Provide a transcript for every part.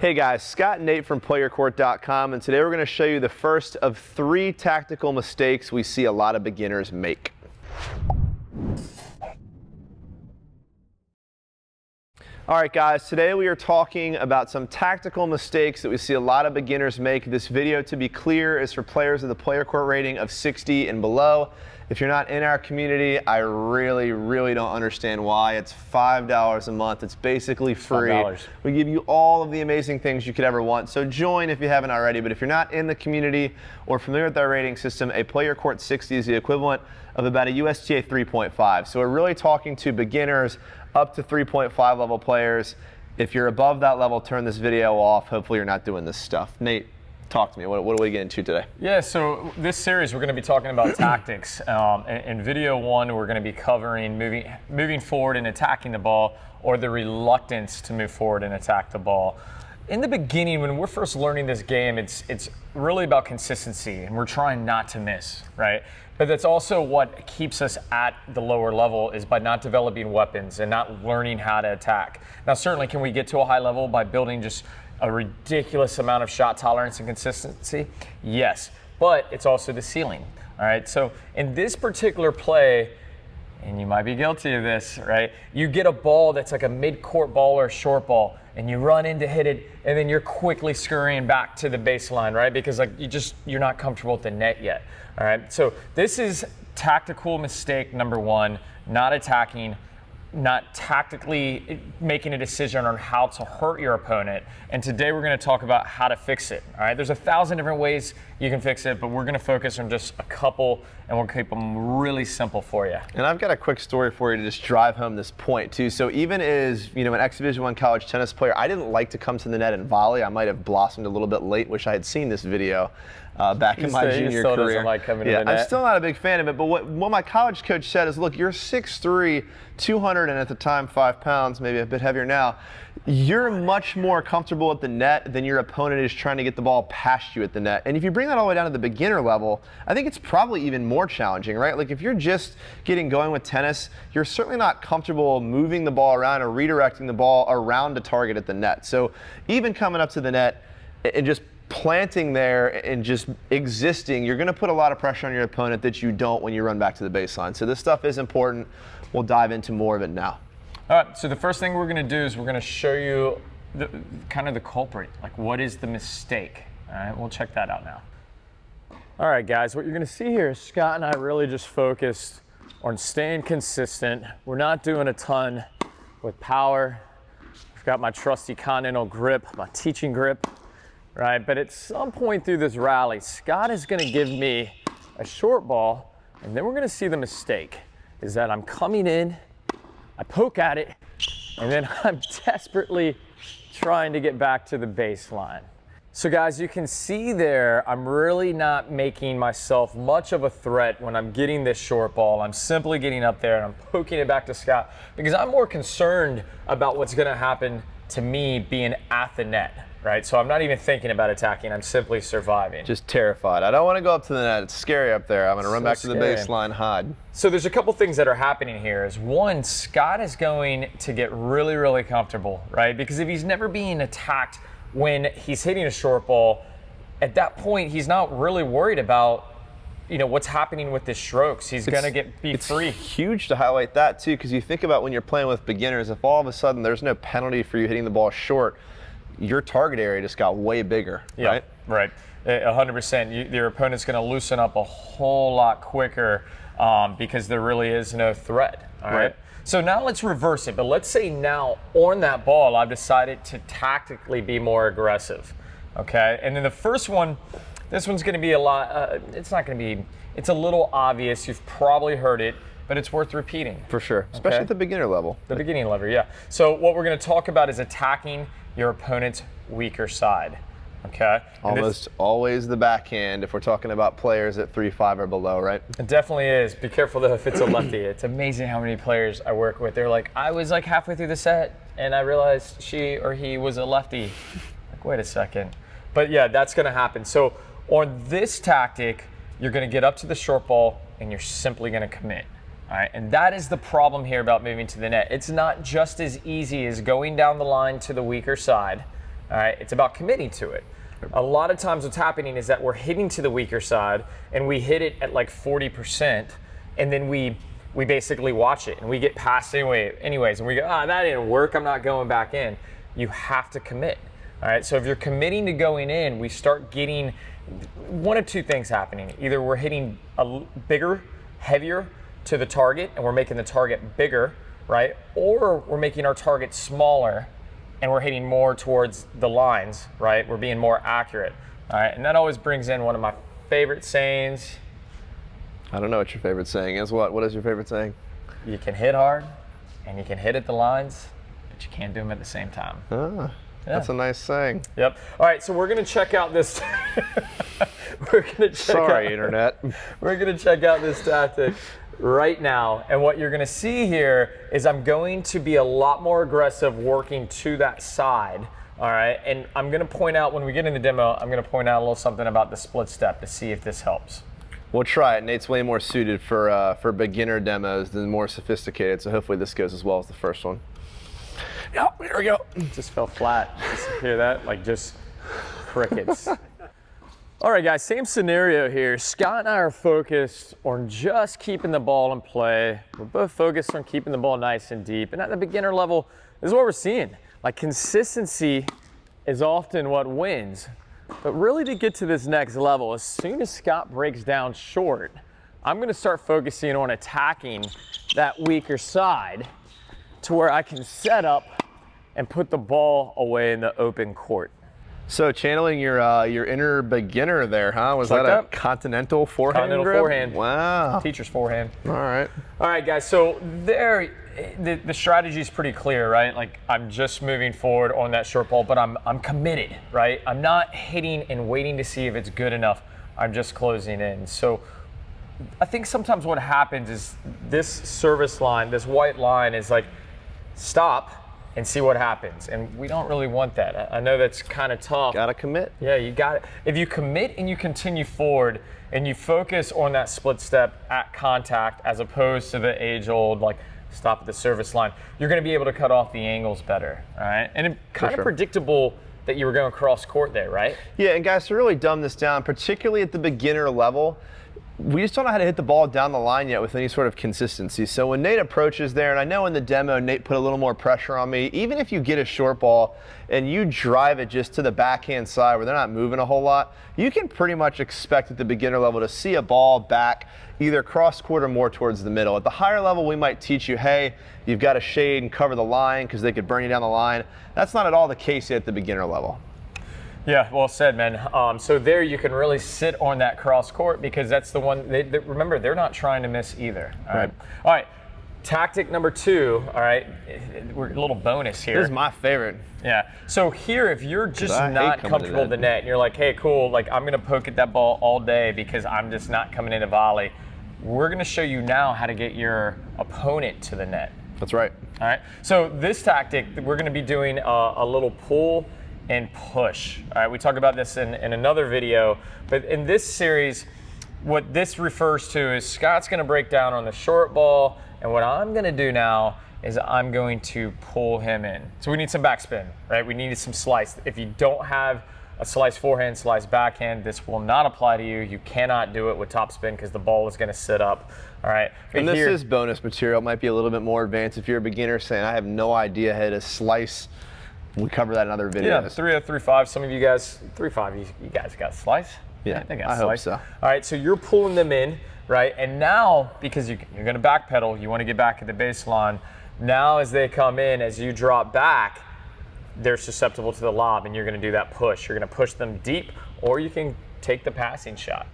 Hey guys, Scott and Nate from PlayYourCourt.com, and today we're going to show you the first of 3 tactical mistakes we see a lot of beginners make. Alright guys, today we are talking about some tactical mistakes that we see a lot of beginners make. This video, to be clear, is for players with a PlayYourCourt rating of 60 and below. If you're not in our community, I really don't understand why. It's $5 a month. It's basically free. $5. We give you all of the amazing things you could ever want. So join if you haven't already. But if you're not in the community or familiar with our rating system, a PlayYourCourt 60 is the equivalent of about a USTA 3.5. So we're really talking to beginners up to 3.5 level players. If you're above that level, turn this video off. Hopefully you're not doing this stuff. Nate, talk to me. What are we getting to today? Yeah, so this series we're going to be talking about tactics. In video 1, we're going to be covering moving forward and attacking the ball, or the reluctance to move forward and attack the ball. In the beginning, when we're first learning this game, it's really about consistency, and we're trying not to miss, right? But that's also what keeps us at the lower level, is by not developing weapons and not learning how to attack. Now, certainly, can we get to a high level by building just a ridiculous amount of shot tolerance and consistency? Yes, but it's also the ceiling, all right? So in this particular play, and you might be guilty of this, right? You get a ball that's like a mid-court ball or a short ball, and you run in to hit it, and then you're quickly scurrying back to the baseline, right? Because you're not comfortable at the net yet, all right? So this is tactical mistake number 1, not attacking, not tactically making a decision on how to hurt your opponent. And today we're going to talk about how to fix it. All right, there's 1,000 different ways you can fix it, but we're going to focus on just a couple, and we'll keep them really simple for you. And I've got a quick story for you to just drive home this point too. So even as an ex-Division I college tennis player, I didn't like to come to the net and volley. I might have blossomed a little bit late. Wish I had seen this video back in my junior career. Doesn't like coming to the net. I'm still not a big fan of it, but what my college coach said is, look, you're 6'3", 200, and at the time 5 pounds, maybe a bit heavier now. You're much more comfortable at the net than your opponent is trying to get the ball past you at the net. And if you bring that all the way down to the beginner level, I think it's probably even more challenging, right? Like if you're just getting going with tennis, you're certainly not comfortable moving the ball around or redirecting the ball around a target at the net. So even coming up to the net and just planting there and just existing, you're going to put a lot of pressure on your opponent that you don't when you run back to the baseline. So this stuff is important. We'll dive into more of it now. All right, so the first thing we're going to do is we're going to show you kind of the culprit, like what is the mistake. All right, we'll check that out now. All right, guys, what you're going to see here is Scott and I really just focused on staying consistent. We're not doing a ton with power. I've got my trusty Continental grip, my teaching grip, right? But at some point through this rally, Scott is going to give me a short ball, and then we're going to see the mistake is that I'm coming in, I poke at it, and then I'm desperately trying to get back to the baseline. So guys, you can see there, I'm really not making myself much of a threat when I'm getting this short ball. I'm simply getting up there and I'm poking it back to Scott because I'm more concerned about what's going to happen to me being at the net, right? So I'm not even thinking about attacking, I'm simply surviving. Just terrified. I don't want to go up to the net. It's scary up there. I'm going to run back to the baseline, hide. So there's a couple things that are happening here. Is one, Scott is going to get really comfortable, right? Because if he's never being attacked when he's hitting a short ball, at that point he's not really worried about what's happening with his strokes. He's going to be free. It's huge to highlight that too, because you think about when you're playing with beginners, if all of a sudden there's no penalty for you hitting the ball short, your target area just got way bigger, right? Right, 100%. Your opponent's going to loosen up a whole lot quicker because there really is no threat, all right? So now let's reverse it, but let's say now on that ball, I've decided to tactically be more aggressive, okay? And then the first one, this one's going to be a lot, it's a little obvious. You've probably heard it, but it's worth repeating. For sure, especially at the beginner level. The beginning level, yeah. So what we're going to talk about is attacking your opponent's weaker side, okay? Almost always the backhand if we're talking about players at 3-5 or below, right? It definitely is. Be careful though if it's a lefty. It's amazing how many players I work with. They're like, I was like halfway through the set and I realized she or he was a lefty. Like, wait a second. But yeah, that's going to happen. So on this tactic, you're going to get up to the short ball and you're simply going to commit. All right, and that is the problem here about moving to the net. It's not just as easy as going down the line to the weaker side, All right, it's about committing to it. A lot of times what's happening is that we're hitting to the weaker side and we hit it at like 40%, and then we basically watch it and we get past anyways, and we go, that didn't work, I'm not going back in. You have to commit. All right, so if you're committing to going in, we start getting one of two things happening. Either we're hitting a bigger, heavier to the target and we're making the target bigger, right? Or we're making our target smaller and we're hitting more towards the lines, right? We're being more accurate, all right? And that always brings in one of my favorite sayings. I don't know what your favorite saying is. What is your favorite saying? You can hit hard and you can hit at the lines, but you can't do them at the same time. That's a nice saying. Yep. All right, so we're gonna check out this. Internet. We're gonna check out this tactic right now, and what you're gonna see here is I'm going to be a lot more aggressive working to that side. All right, and I'm gonna point out when we get in the demo, I'm gonna point out a little something about the split step to see if this helps. We'll try it. Nate's way more suited for beginner demos than more sophisticated, so hopefully this goes as well as the first one. Yep, here we go. Just fell flat. Just hear that? Like just crickets. All right, guys, same scenario here. Scott and I are focused on just keeping the ball in play. We're both focused on keeping the ball nice and deep. And at the beginner level, this is what we're seeing. Like, consistency is often what wins. But really, to get to this next level, as soon as Scott breaks down short, I'm gonna start focusing on attacking that weaker side to where I can set up and put the ball away in the open court. So channeling your inner beginner there, huh? Was Like that a that? continental forehand Continental grip? forehand. Wow. Teacher's forehand. All right. All right, guys, so there, the strategy is pretty clear, right? Like, I'm just moving forward on that short ball, but I'm committed, right? I'm not hitting and waiting to see if it's good enough. I'm just closing in. So I think sometimes what happens is this service line, this white line is like, stop and see what happens. And we don't really want that. I know that's kind of tough. Gotta commit. Yeah, you got it. If you commit and you continue forward and you focus on that split step at contact as opposed to the age-old, like, stop at the service line, you're gonna be able to cut off the angles better, all right? And it's kind of predictable that you were going cross court there, right? Yeah, and guys, to really dumb this down, particularly at the beginner level, we just don't know how to hit the ball down the line yet with any sort of consistency. So when Nate approaches there, and I know in the demo, Nate put a little more pressure on me, even if you get a short ball and you drive it just to the backhand side where they're not moving a whole lot, you can pretty much expect at the beginner level to see a ball back either cross court or more towards the middle. At the higher level, we might teach you, hey, you've got to shade and cover the line because they could burn you down the line. That's not at all the case yet at the beginner level. Yeah, well said, man. So there you can really sit on that cross court because that's the one, remember, they're not trying to miss either. All right. All right, tactic number 2, all right, we're a little bonus here. This is my favorite. Yeah, so here, if you're just not comfortable with the net and you're like, hey, cool, like I'm gonna poke at that ball all day because I'm just not coming in a volley, we're gonna show you now how to get your opponent to the net. That's right. All right, so this tactic, we're gonna be doing a little pull and push. All right, we talk about this in another video, but in this series, what this refers to is Scott's gonna break down on the short ball, and what I'm gonna do now is I'm going to pull him in. So we need some backspin, right? We need some slice. If you don't have a slice forehand, slice backhand, this will not apply to you. You cannot do it with topspin because the ball is gonna sit up, all right? But and this is bonus material. It might be a little bit more advanced if you're a beginner saying, I have no idea how to slice. We cover that in other videos. Yeah, 3-0, 3-5. Some of you guys, 3-5, you guys got a slice? Yeah, they got I hope so. All right, so you're pulling them in, right? And now, because you're going to backpedal, you want to get back at the baseline. Now, as they come in, as you drop back, they're susceptible to the lob, and you're going to do that push. You're going to push them deep, or you can take the passing shot.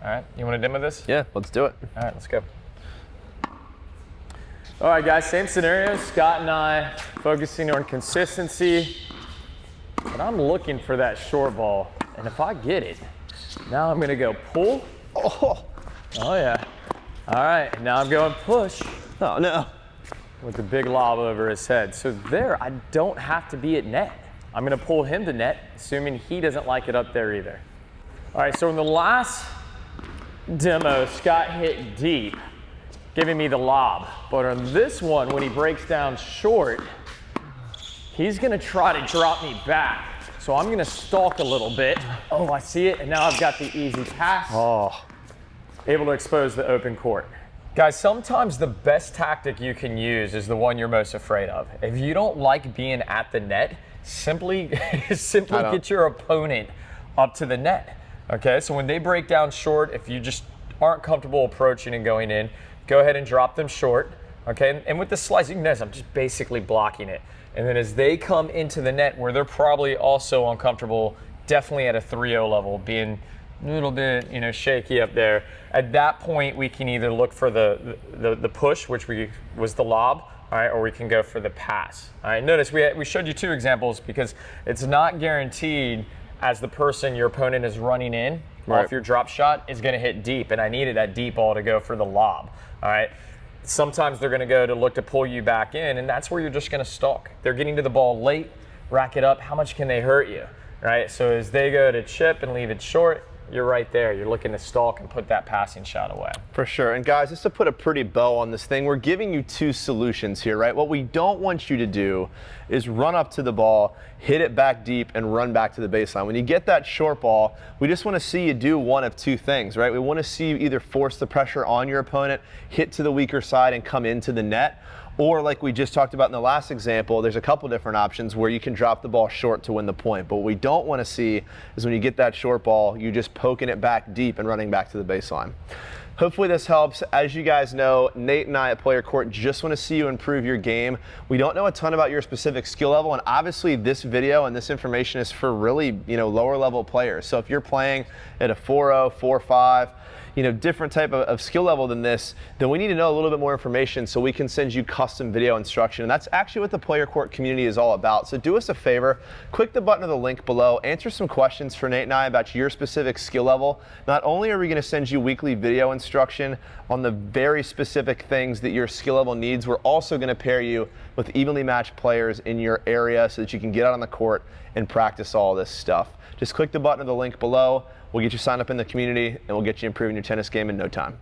All right, you want to demo this? Yeah, let's do it. All right, let's go. All right, guys, same scenario. Scott and I focusing on consistency, but I'm looking for that short ball. And if I get it, now I'm gonna go pull. Oh yeah. All right, now I'm going push. Oh no. With the big lob over his head. So there, I don't have to be at net. I'm gonna pull him to net, assuming he doesn't like it up there either. All right, so in the last demo, Scott hit deep, giving me the lob. But on this one, when he breaks down short, he's gonna try to drop me back. So So I'm gonna stalk a little bit. Oh, I see it, and now I've got the easy pass. Oh. Able to expose the open court. Guys, sometimes the best tactic you can use is the one you're most afraid of. If you don't like being at the net, simply get your opponent up to the net. Okay, so when they break down short, if you just aren't comfortable approaching and going in, go ahead and drop them short. Okay, and with the slice, you can notice I'm just basically blocking it. And then as they come into the net where they're probably also uncomfortable, definitely at a 3-0 level, being a little bit, shaky up there. At that point, we can either look for the push, which was the lob, all right, or we can go for the pass. All right, notice we showed you 2 examples because it's not guaranteed as the person your opponent is running in off your drop shot is going to hit deep, and I needed that deep ball to go for the lob. All right. Sometimes they're going to go to look to pull you back in, and that's where you're just going to stalk. They're getting to the ball late, rack it up. How much can they hurt you, right? So as they go to chip and leave it short, you're right there. You're looking to stalk and put that passing shot away. For sure. And guys, just to put a pretty bow on this thing, we're giving you 2 solutions here, right? What we don't want you to do is run up to the ball, hit it back deep, and run back to the baseline. When you get that short ball, we just want to see you do one of 2 things, right? We want to see you either force the pressure on your opponent, hit to the weaker side, and come into the net. Or like we just talked about in the last example, there's a couple different options where you can drop the ball short to win the point. But what we don't want to see is when you get that short ball, you just poking it back deep and running back to the baseline. Hopefully this helps. As you guys know, Nate and I at Play Your Court just want to see you improve your game. We don't know a ton about your specific skill level, and obviously this video and this information is for really, lower level players. So if you're playing at a 4-0, 4-5, different type of skill level than this, then we need to know a little bit more information so we can send you custom video instruction. And that's actually what the Play Your Court community is all about. So do us a favor, click the button of the link below, answer some questions for Nate and I about your specific skill level. Not only are we going to send you weekly video instruction on the very specific things that your skill level needs, we're also going to pair you with evenly matched players in your area so that you can get out on the court and practice all this stuff. Just click the button of the link below. We'll get you signed up in the community, and we'll get you improving your tennis game in no time.